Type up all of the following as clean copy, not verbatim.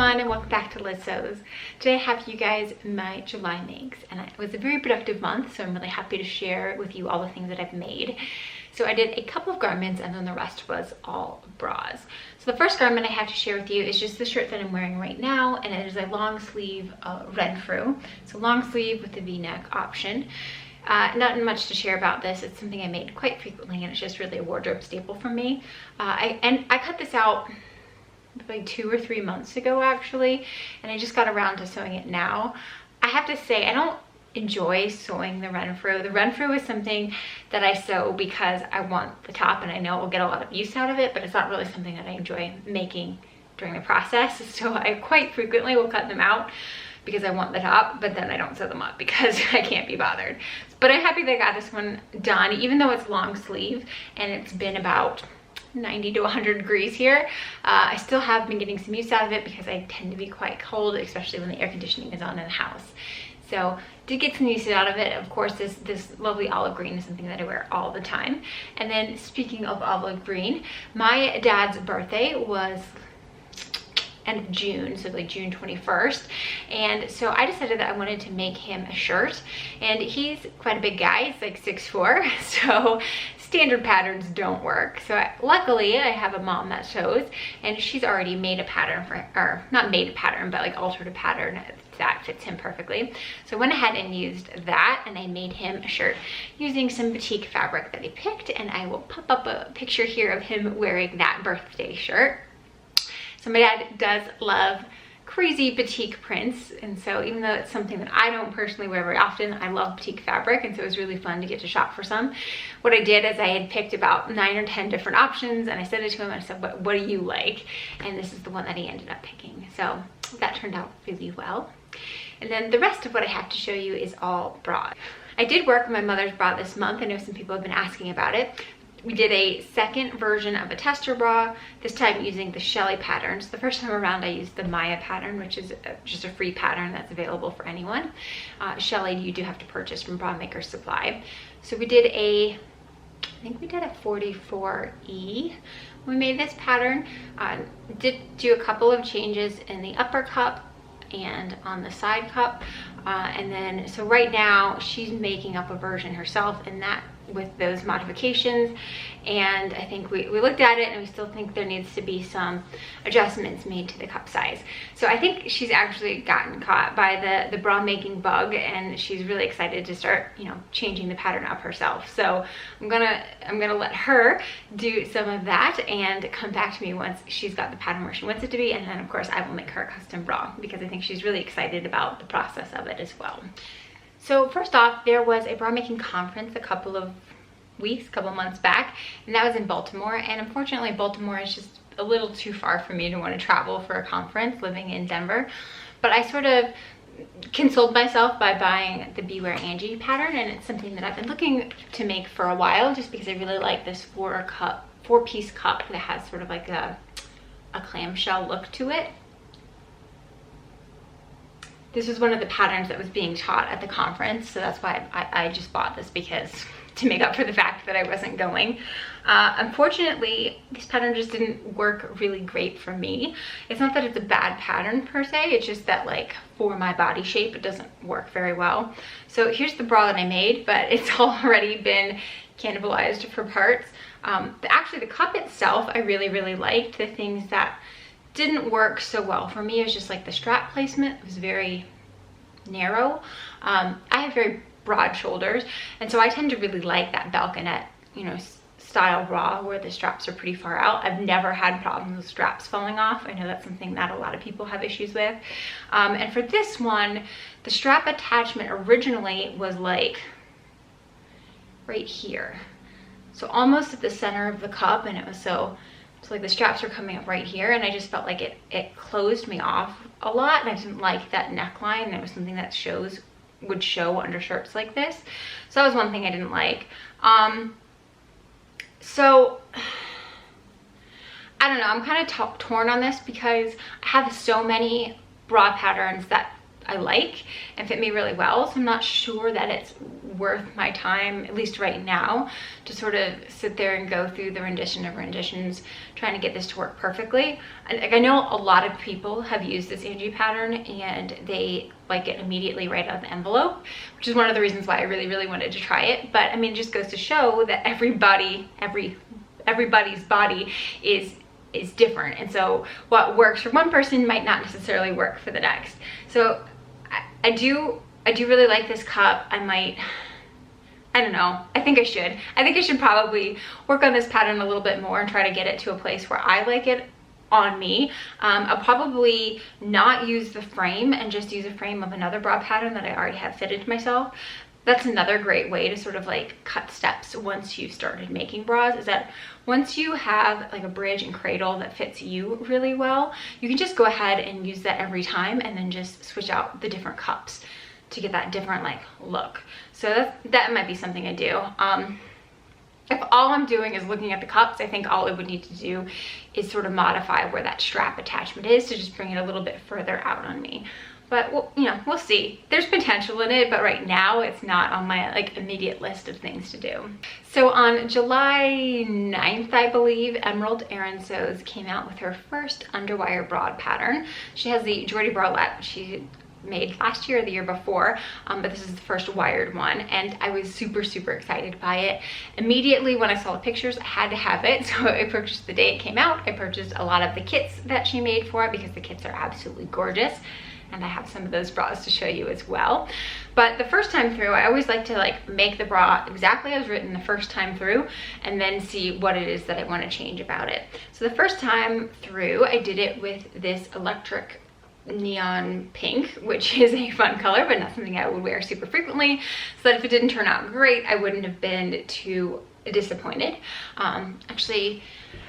everyone, and welcome back to Liz Sews. Today I have for you guys my July makes, and it was a very productive month, so I'm really happy to share with you all the things that I've made. So I did a couple of garments, and then the rest was all bras. So the first garment I have to share with you is just the shirt that I'm wearing right now, and it is a long sleeve Renfrew. So long sleeve with the V-neck option. Not much to share about this. It's something I made quite frequently, and it's just really a wardrobe staple for me. I cut this out like 2 or 3 months ago actually, and I just got around to sewing it now. I have to say, I don't enjoy sewing the Renfrew. The Renfrew is something that I sew because I want the top and I know we'll get a lot of use out of it, but it's not really something that I enjoy making during the process. So I quite frequently will cut them out because I want the top, but then I don't sew them up because I can't be bothered. But I'm happy that I got this one done, even though it's long sleeve and it's been about 90 to 100 degrees here. I still have been getting some use out of it because I tend to be quite cold, especially when the air conditioning is on in the house. So did get some use out of it. Of course, this lovely olive green is something that I wear all the time. And then speaking of olive green, my dad's birthday was end of June, so like June 21st, and so I decided that I wanted to make him a shirt, and he's quite a big guy. He's like 6'4", so standard patterns don't work. So luckily I have a mom that sews, and she's already made a pattern for, or not made a pattern, but like altered a pattern that fits him perfectly. So I went ahead and used that, and I made him a shirt using some batik fabric that I picked, and I will pop up a picture here of him wearing that birthday shirt. So my dad does love crazy batik prints, and so even though it's something that I don't personally wear very often, I love batik fabric, and so it was really fun to get to shop for some. What I did is I had picked about 9 or 10 different options, and I sent it to him and I said, what do you like? And this is the one that he ended up picking. So that turned out really well. And then the rest of what I have to show you is all bras. I did work on my mother's bra this month. I know some people have been asking about it. We did a second version of a tester bra, this time using the Shelly patterns. The first time around I used the Maya pattern, which is just a free pattern that's available for anyone. Shelly you do have to purchase from Bra Maker Supply. So we did I think we did a 44E. We made this pattern. Did do a couple of changes in the upper cup and on the side cup. And then, so right now she's making up a version herself, and that with those modifications, and I think we looked at it and we still think there needs to be some adjustments made to the cup size. So I think she's actually gotten caught by the bra making bug, and she's really excited to start, you know, changing the pattern up herself. So I'm gonna let her do some of that and come back to me once she's got the pattern where she wants it to be, and then of course I will make her a custom bra because I think she's really excited about the process of it as well. So first off, there was a bra making conference a couple of months back, and that was in Baltimore. And unfortunately, Baltimore is just a little too far for me to want to travel for a conference living in Denver. But I sort of consoled myself by buying the Beware Angie pattern, and it's something that I've been looking to make for a while just because I really like this 4-piece cup that has sort of like a clamshell look to it. This was one of the patterns that was being taught at the conference, so that's why I just bought this, because to make up for the fact that I wasn't going. Unfortunately, this pattern just didn't work really great for me. It's not that it's a bad pattern per se, it's just that like for my body shape, it doesn't work very well. So here's the bra that I made, but it's already been cannibalized for parts. Actually, the cup itself, I really liked. The things that didn't work so well for me, it was just like the strap placement was very narrow. I have very broad shoulders, and so I tend to really like that balconette, you know, style bra where the straps are pretty far out. I've never had problems with straps falling off. I know that's something that a lot of people have issues with. And for this one, the strap attachment originally was like right here, so almost at the center of the cup, and it was so like the straps are coming up right here, and I just felt like it closed me off a lot, and I didn't like that neckline, and it was something that would show under shirts like this. So that was one thing I didn't like. So I don't know, I'm kind of torn on this because I have so many bra patterns that I like and fit me really well. So I'm not sure that it's worth my time, at least right now, to sort of sit there and go through the rendition of renditions trying to get this to work perfectly. Like, I know a lot of people have used this Angie pattern and they like it immediately right out of the envelope, which is one of the reasons why I really wanted to try it. But I mean, it just goes to show that everybody's body is different, and so what works for one person might not necessarily work for the next. So I do really like this cup. I don't know, I think I should probably work on this pattern a little bit more and try to get it to a place where I like it on me. I'll probably not use the frame and just use a frame of another bra pattern that I already have fitted to myself. That's another great way to sort of like cut steps once you've started making bras, is that once you have like a bridge and cradle that fits you really well, you can just go ahead and use that every time and then just switch out the different cups to get that different like look. So that might be something I do. If all I'm doing is looking at the cups, I think all I would need to do is sort of modify where that strap attachment is to just bring it a little bit further out on me. But we'll see. There's potential in it, but right now it's not on my like immediate list of things to do. So on July 9th, I believe, Emerald Erin Sews came out with her first underwire broad pattern. She has the Jordy Bralette she made last year or the year before, but this is the first wired one, and I was super excited by it. Immediately when I saw the pictures, I had to have it, so I purchased the day it came out. I purchased a lot of the kits that she made for it because the kits are absolutely gorgeous, and I have some of those bras to show you as well. But the first time through, I always like to like make the bra exactly as written the first time through and then see what it is that I want to change about it. So the first time through, I did it with this electric neon pink, which is a fun color but not something I would wear super frequently, so that if it didn't turn out great, I wouldn't have been too disappointed. Actually,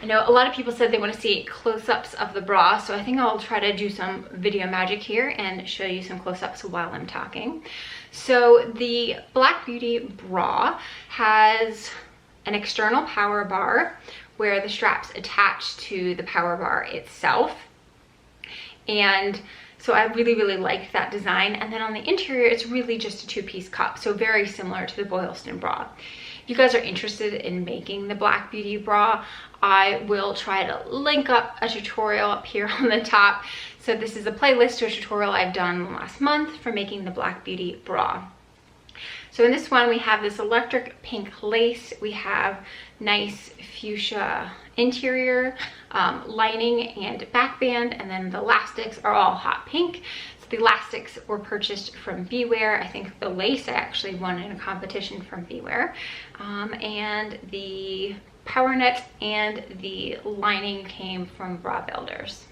I know a lot of people said they want to see close-ups of the bra, so I think I'll try to do some video magic here and show you some close-ups while I'm talking. So the Black Beauty bra has an external power bar where the straps attach to the power bar itself. And so I really like that design. And then on the interior, it's really just a two-piece cup, so very similar to the Boylston bra. If you guys are interested in making the Black Beauty bra, I will try to link up a tutorial up here on the top. So this is a playlist to a tutorial I've done last month for making the Black Beauty bra. So in this one, we have this electric pink lace. We have nice fuchsia interior, lining and back band, and then the elastics are all hot pink. So the elastics were purchased from Beware. I think the lace I actually won in a competition from Beware. And the power net and the lining came from Bra Builders.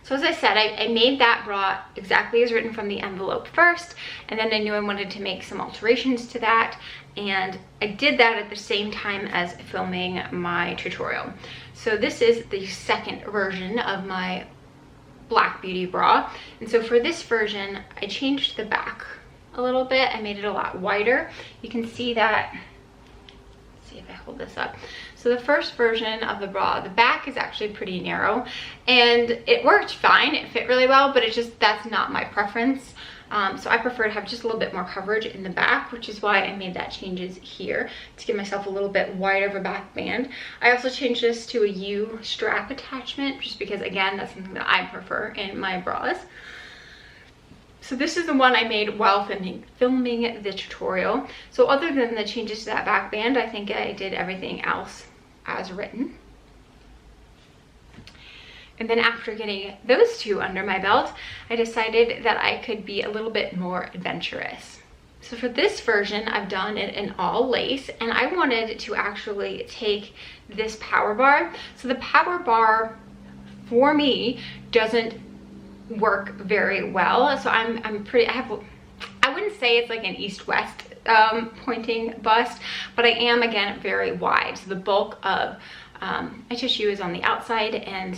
So as I said, I made that bra exactly as written from the envelope first, and then I knew I wanted to make some alterations to that, and I did that at the same time as filming my tutorial. So this is the second version of my Black Beauty bra, and so for this version, I changed the back a little bit. I made it a lot wider. You can see that. See if I hold this up. So the first version of the bra, the back is actually pretty narrow, and it worked fine. It fit really well, but that's not my preference. So I prefer to have just a little bit more coverage in the back, which is why I made that changes here to give myself a little bit wider of a back band. I also changed this to a U strap attachment, just because again, that's something that I prefer in my bras. So this is the one I made while filming the tutorial. So other than the changes to that back band, I think I did everything else as written. And then after getting those two under my belt, I decided that I could be a little bit more adventurous. So for this version, I've done it in all lace, and I wanted to actually take this power bar. So the power bar for me doesn't work very well. So I wouldn't say it's like an east-west pointing bust, but I am again very wide. So the bulk of my tissue is on the outside and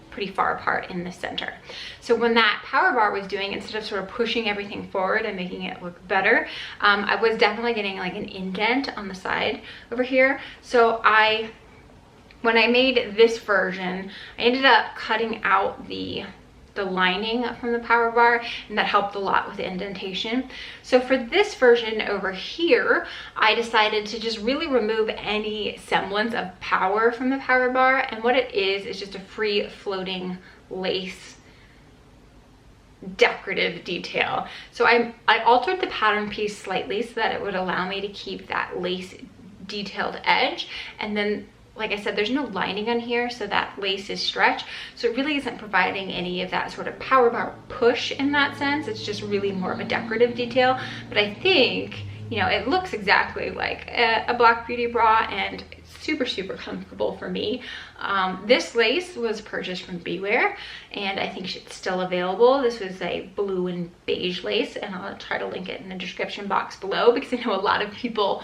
pretty far apart in the center. So when that power bar was doing, instead of sort of pushing everything forward and making it look better, I was definitely getting like an indent on the side over here. So when I made this version, I ended up cutting out the the lining from the Power Bar, and that helped a lot with the indentation. So for this version over here, I decided to just really remove any semblance of power from the Power Bar, and what it is just a free floating lace decorative detail. So I altered the pattern piece slightly so that it would allow me to keep that lace detailed edge, and then like I said, there's no lining on here, so that lace is stretched, so it really isn't providing any of that sort of Power Bar push in that sense. It's just really more of a decorative detail, but I think, you know, it looks exactly like a Black Beauty bra, and it's super, super comfortable for me. This lace was purchased from Beware, and I think it's still available. This was a blue and beige lace, and I'll try to link it in the description box below, because I know a lot of people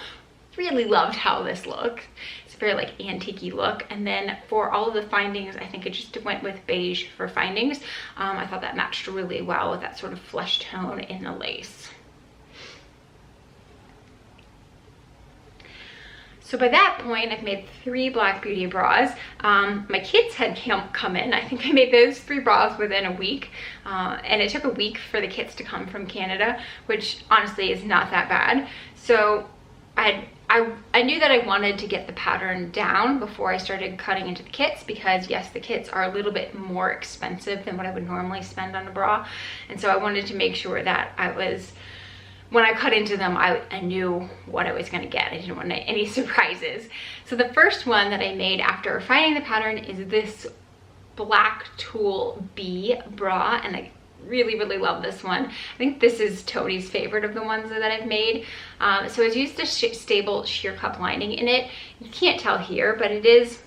really loved how this looked. It's a very like antique-y look. And then for all of the findings, I think I just went with beige for findings. I thought that matched really well with that sort of flesh tone in the lace. So by that point, I've made 3 Black Beauty bras. My kids had come in. I think I made those 3 bras within a week. And it took a week for the kits to come from Canada, which honestly is not that bad. So I knew that I wanted to get the pattern down before I started cutting into the kits, because yes, the kits are a little bit more expensive than what I would normally spend on a bra. And so I wanted to make sure that when I cut into them, I knew what I was gonna get. I didn't want any surprises. So the first one that I made after finding the pattern is this black tulle bee bra, and I really, really love this one. I think this is Tony's favorite of the ones that I've made. So it's used a stable sheer cup lining in it. You can't tell here, but it is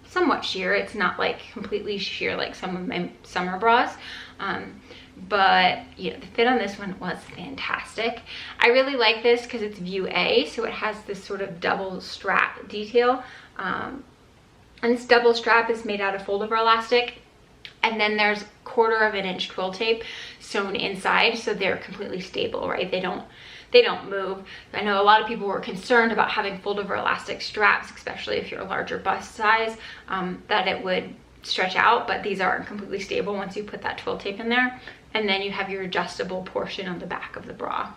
somewhat sheer. It's not like completely sheer like some of my summer bras. But yeah, the fit on this one was fantastic. I really like this because it's view A, so it has this sort of double strap detail. And this double strap is made out of fold-over elastic. And then there's 1/4 of an inch twill tape sewn inside, so they're completely stable, right? They don't move. I know a lot of people were concerned about having fold-over elastic straps, especially if you're a larger bust size, that it would stretch out, but these are completely stable once you put that twill tape in there. And then you have your adjustable portion on the back of the bra.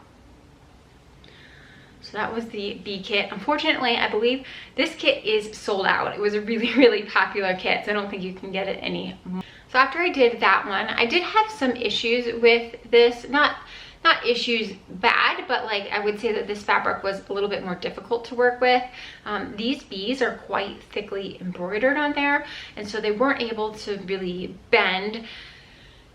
So that was the B kit. Unfortunately, I believe this kit is sold out. It was a really, really popular kit, so I don't think you can get it anymore. So after I did that one, I did have some issues with this. Not issues bad, but like I would say that this fabric was a little bit more difficult to work with. These bees are quite thickly embroidered on there, and so they weren't able to really bend.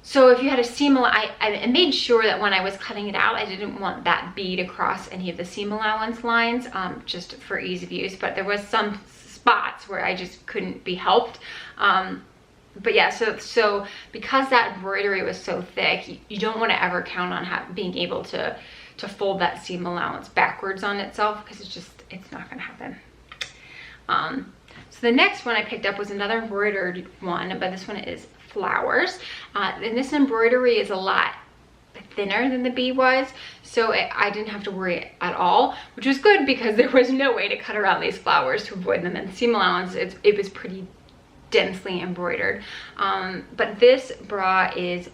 So if you had a seam, I made sure that when I was cutting it out, I didn't want that bead across any of the seam allowance lines, just for ease of use, but there was some spots where I just couldn't be helped. But yeah, so because that embroidery was so thick, you don't want to ever count on being able to fold that seam allowance backwards on itself, because it's not going to happen. So the next one I picked up was another embroidered one, but this one is flowers. And this embroidery is a lot thinner than the bee was, so I didn't have to worry at all, which was good because there was no way to cut around these flowers to avoid them. And the seam allowance, it was pretty densely embroidered. But this bra is,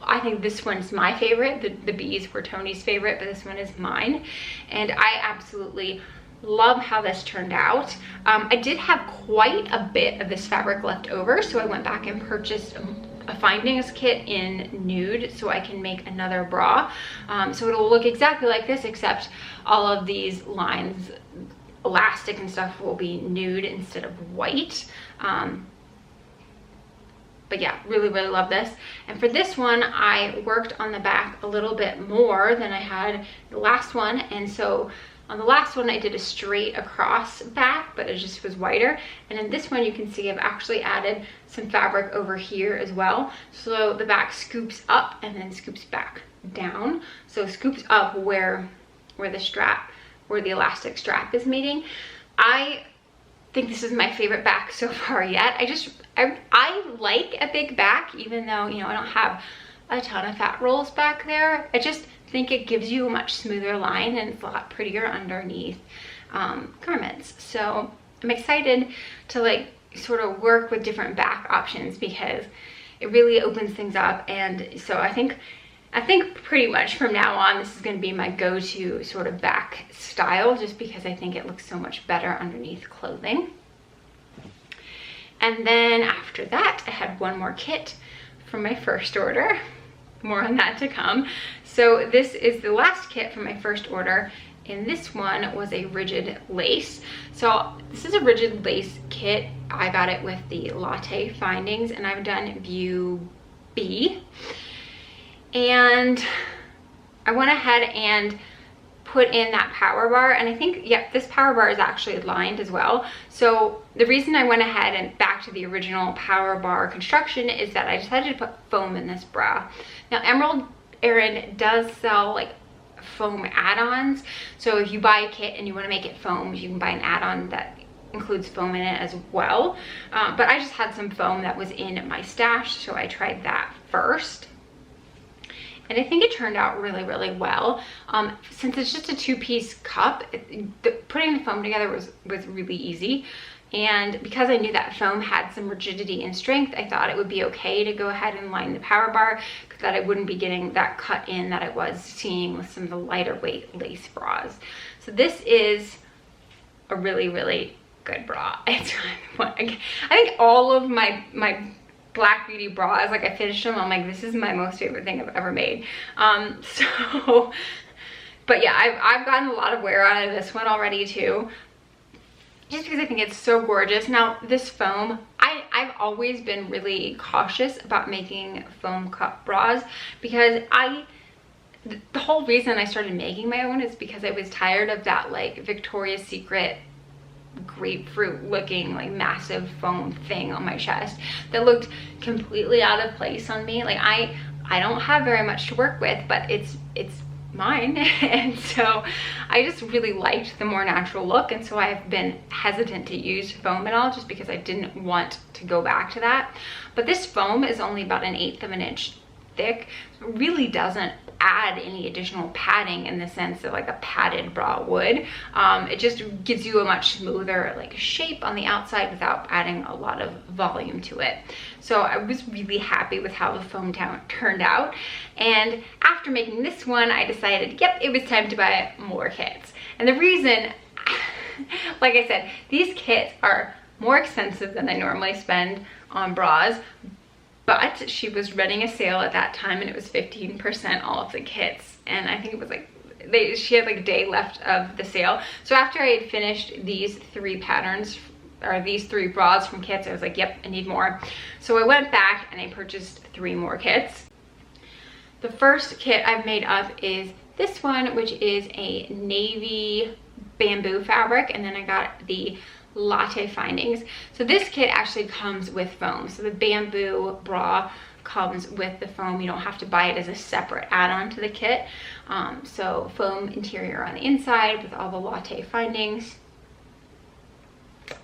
I think this one's my favorite. The bees were Tony's favorite, but this one is mine, and I absolutely love how this turned out. I did have quite a bit of this fabric left over, so I went back and purchased a findings kit in nude so I can make another bra. So it'll look exactly like this, except all of these lines, elastic and stuff, will be nude instead of white. But yeah, really, really love this. And for this one, I worked on the back a little bit more than I had the last one. And so on the last one, I did a straight across back, but it just was wider. And in this one, you can see I've actually added some fabric over here as well. So the back scoops up and then scoops back down. So scoops up where the elastic strap is meeting. I think this is my favorite back so far yet. I like a big back, even though, you know, I don't have a ton of fat rolls back there. I just think it gives you a much smoother line, and it's a lot prettier underneath garments. So I'm excited to like sort of work with different back options, because It really opens things up. And so I think pretty much from now on, this is going to be my go-to sort of back style, just because I think it looks so much better underneath clothing. And then after that, I had one more kit from my first order. More on that to come. So this is the last kit from my first order, and this one was a rigid lace. So this is a rigid lace kit. I got it with the Latte Findings, and I've done View B. And I went ahead and put in that power bar, and I think, yeah, this power bar is actually lined as well. So the reason I went ahead and back to the original power bar construction is that I decided to put foam in this bra. Now Emerald Erin does sell like foam add-ons, so if you buy a kit and you want to make it foam, you can buy an add-on that includes foam in it as well. But I just had some foam that was in my stash, so I tried that first. And I think it turned out really, really well. Since it's just a 2-piece cup, putting the foam together was really easy. And because I knew that foam had some rigidity and strength, I thought it would be okay to go ahead and line the power bar, because that I wouldn't be getting that cut in that I was seeing with some of the lighter weight lace bras. So this is a really, really good bra. It's I think all of my Black Beauty bras, like I finished them, I'm like, this is my most favorite thing I've ever made. But yeah, I've gotten a lot of wear out of this one already too, just because I think it's so gorgeous. Now this foam, I've always been really cautious about making foam cup bras, because the whole reason I started making my own is because I was tired of that like Victoria's Secret grapefruit looking like massive foam thing on my chest that looked completely out of place on me. Like I don't have very much to work with, but it's mine. And so I just really liked the more natural look, and so I've been hesitant to use foam at all, just because I didn't want to go back to that. But this foam is only about 1/8 of an inch thick, so it really doesn't add any additional padding in the sense of like a padded bra would. It just gives you a much smoother like shape on the outside without adding a lot of volume to it. So I was really happy with how the foam turned out. And after making this one, I decided, yep, it was time to buy more kits. And the reason, like I said, these kits are more expensive than I normally spend on bras, but she was running a sale at that time, and it was 15% all of the kits. And I think it was like, she had like a day left of the sale. So after I had finished these 3 patterns, or these 3 bras from kits, I was like, yep, I need more. So I went back and I purchased 3 more kits. The first kit I've made up is this one, which is a navy bamboo fabric, and then I got the Latte Findings. So this kit actually comes with foam. So the bamboo bra comes with the foam. You don't have to buy it as a separate add-on to the kit. So foam interior on the inside with all the Latte Findings.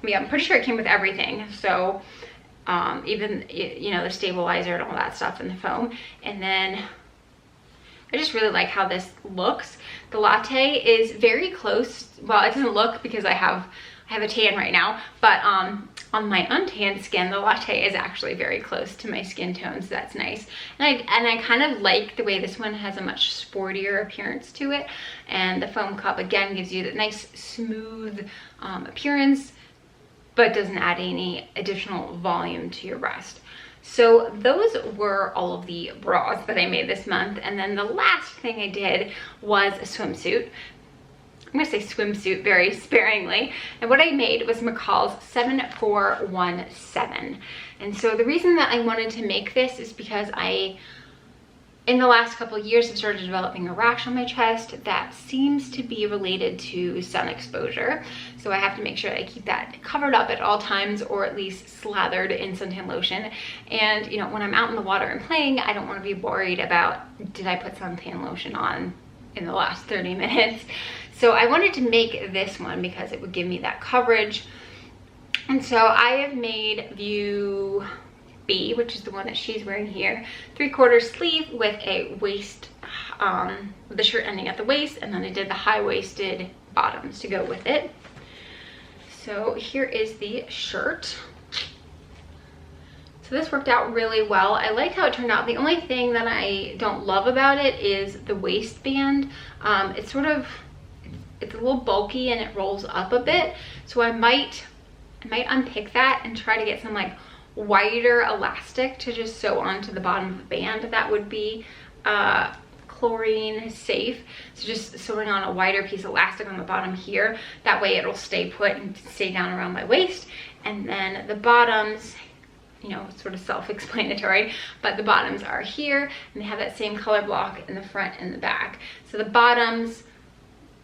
Yeah, I'm pretty sure it came with everything. So even, you know, the stabilizer and all that stuff in the foam. And then I just really like how this looks. The Latte is very close. Well, it doesn't look because I have a tan right now, but on my untanned skin, the Latte is actually very close to my skin tone, so that's nice. And I kind of like the way this one has a much sportier appearance to it, and the foam cup again gives you that nice smooth appearance, but doesn't add any additional volume to your breast. So those were all of the bras that I made this month. And then the last thing I did was a swimsuit. I'm gonna say swimsuit very sparingly. And what I made was McCall's 7417. And so the reason that I wanted to make this is because in the last couple of years, I've started developing a rash on my chest that seems to be related to sun exposure. So I have to make sure that I keep that covered up at all times, or at least slathered in suntan lotion. And you know, when I'm out in the water and playing, I don't want to be worried about, did I put suntan lotion on in the last 30 minutes? So I wanted to make this one because it would give me that coverage. And so I have made View B, which is the one that she's wearing here, 3/4 sleeve with a waist, with the shirt ending at the waist, and then I did the high-waisted bottoms to go with it. So here is the shirt. It's So this worked out really well. I liked how it turned out. The only thing that I don't love about it is the waistband. It's a little bulky and it rolls up a bit. So I might unpick that and try to get some like wider elastic to just sew onto the bottom of the band. That would be chlorine safe. So just sewing on a wider piece of elastic on the bottom here. That way it'll stay put and stay down around my waist. And then the bottoms, you know, sort of self-explanatory, but the bottoms are here and they have that same color block in the front and the back. So the bottoms,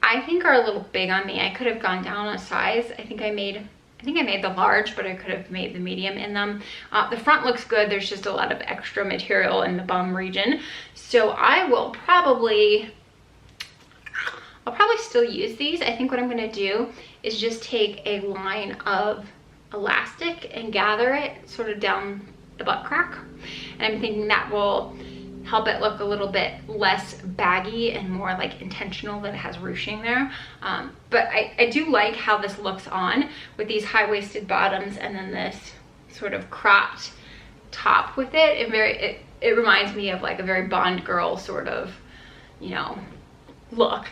I think, are a little big on me. I could have gone down a size. I think I made the large, but I could have made the medium in them. The front looks good. There's just a lot of extra material in the bum region. So I'll probably still use these. I think what I'm gonna do is just take a line of elastic and gather it sort of down the butt crack. And I'm thinking that will help it look a little bit less baggy and more like intentional that it has ruching there. But I do like how this looks on with these high-waisted bottoms and then this sort of cropped top with it. It reminds me of like a very Bond girl sort of, you know, look.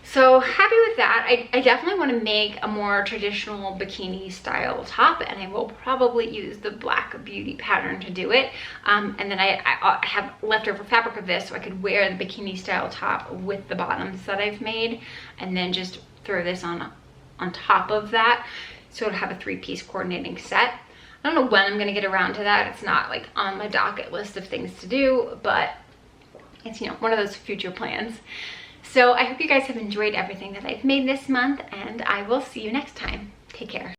So happy with that. I definitely want to make a more traditional bikini style top, and I will probably use the Black Beauty pattern to do it. And then I have leftover fabric of this so I could wear the bikini style top with the bottoms that I've made, and then just throw this on top of that. So it'll have a 3-piece coordinating set. I don't know when I'm gonna get around to that. It's not like on my docket list of things to do, but it's, you know, one of those future plans. So I hope you guys have enjoyed everything that I've made this month, and I will see you next time. Take care.